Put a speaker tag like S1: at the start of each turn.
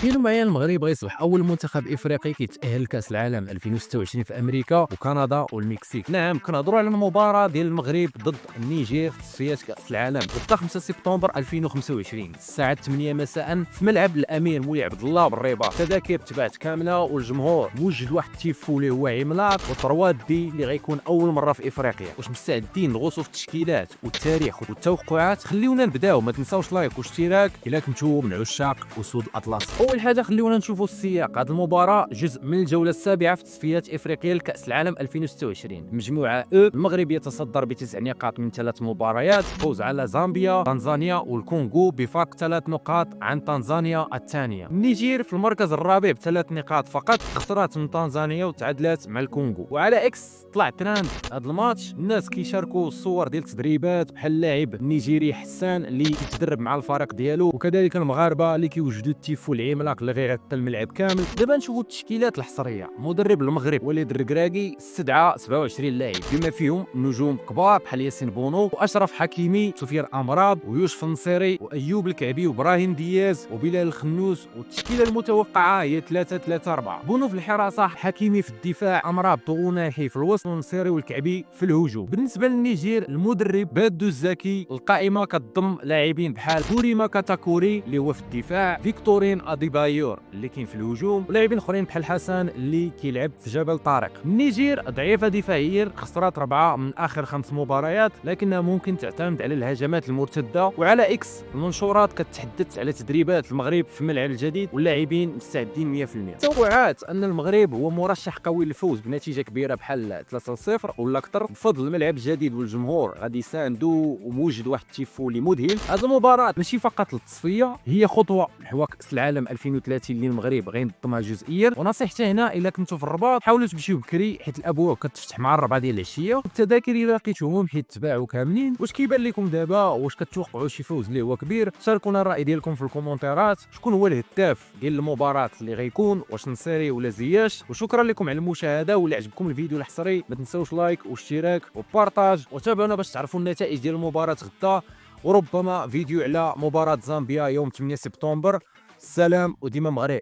S1: تخيلوا معايا المغرب غيصبح اول منتخب افريقي كيتاهل لكاس العالم 2026 في امريكا وكندا والمكسيك. نعم، كنهضروا على المباراه ديال المغرب ضد النيجير في تصفيات كاس العالم ضد 5 سبتمبر 2025 الساعه 8 مساء في ملعب الامير مولاي عبد الله بالرباط. التذاكر تباعت كامله والجمهور موجد واحد التيفو اللي هو عملاق وطرواد دي اللي غيكون اول مره في افريقيا. واش مستعدين نغوصوا في التشكيلات والتاريخ والتوقعات؟ خليونا نبداو، ما تنساوش لايك واشتراك الا كنتو من عشاق اسود اطلس. اول حاجه خليونا نشوفوا السياق. هذه المباراه جزء من الجوله السابعه في تصفيات افريقيا لكاس العالم 2026. مجموعه او المغرب يتصدر ب9 نقاط من 3 مباريات، فوز على زامبيا، تنزانيا والكونغو بفرق 3 نقاط عن تنزانيا الثانيه. النيجير في المركز الرابع ب3 نقاط فقط، خسرات من تنزانيا وتعادلات مع الكونغو. وعلى اكس طلع ترند هذا الماتش، الناس كيشاركوا الصور ديال التدريبات بحال اللاعب النيجيري حسان اللي كيتدرب مع الفريق ديالو، وكذلك المغاربه اللي كيوجدوا التيفو العملاق اللي غيغطي الملعب كامل. دابا نشوفوا التشكيلات الحصريه. مدرب المغرب وليد الركراكي استدعى 27 لاعب بما فيهم نجوم كبار بحال ياسين بونو واشرف حكيمي، سفيان امراض ويوسف النصيري وايوب الكعبي وابراهيم دياز وبلال الخنوس. والتشكيله المتوقعه هي 3-3-4. بونو في الحراسه، حكيمي في الدفاع، امراض طغوناحي في الوسط، والنصيري والكعبي في الهجوم. بالنسبه للنيجير المدرب بادو الزكي. القائمه كتضم لاعبين بحال بوريما كاتاكوري اللي هو في الدفاع، فيكتورين اديبايور اللي كاين في الهجوم، ولاعبين اخرين بحال حسن اللي كيلعب في جبل طارق. النيجير ضعيفه دفاعيا، خسرات 4 من اخر 5 مباريات، لكنها ممكن تعتمد على الهجمات المرتده. وعلى اكس المنشورات كتحدث على تدريبات المغرب في الملعب الجديد واللاعبين مستعدين 100%. توقعات ان المغرب هو مرشح قوي للفوز بنتيجه كبيره بحال 3-0 ولا اكثر بفضل الملعب الجديد والجمهور غادي يساندو وموجد واحد التيفو اللي مذهل. هذه المباراه ماشي فقط للتصفيه، هي خطوه نحو كاس العالم 2030 اللي المغرب غينظمها جزئيا. ونصيحتي هنا الا كنتو في الرباط حاولوا تمشيو بكري حيت الابواب كتفتح مع 4 ديال العشيه، والتذاكر الا لقيتوهم حيت تباعوا كاملين. واش كيبان لكم دابا؟ واش كتوقعوا شي فوز اللي هو كبير؟ شاركونا الراي ديالكم في الكومونتيرات. شكون هو الهداف ديال المباراه اللي غيكون؟ واش نصيري ولا زياش؟ وشكرا لكم على المشاهده، ولا عجبكم الفيديو الحصري ما تنساوش لايك واشتراك وبارطاج وتابعونا باش تعرفوا النتائج ديال المباراه غدا، وربما فيديو على مباراه زامبيا يوم 8 سبتمبر. السلام وديما مغرب.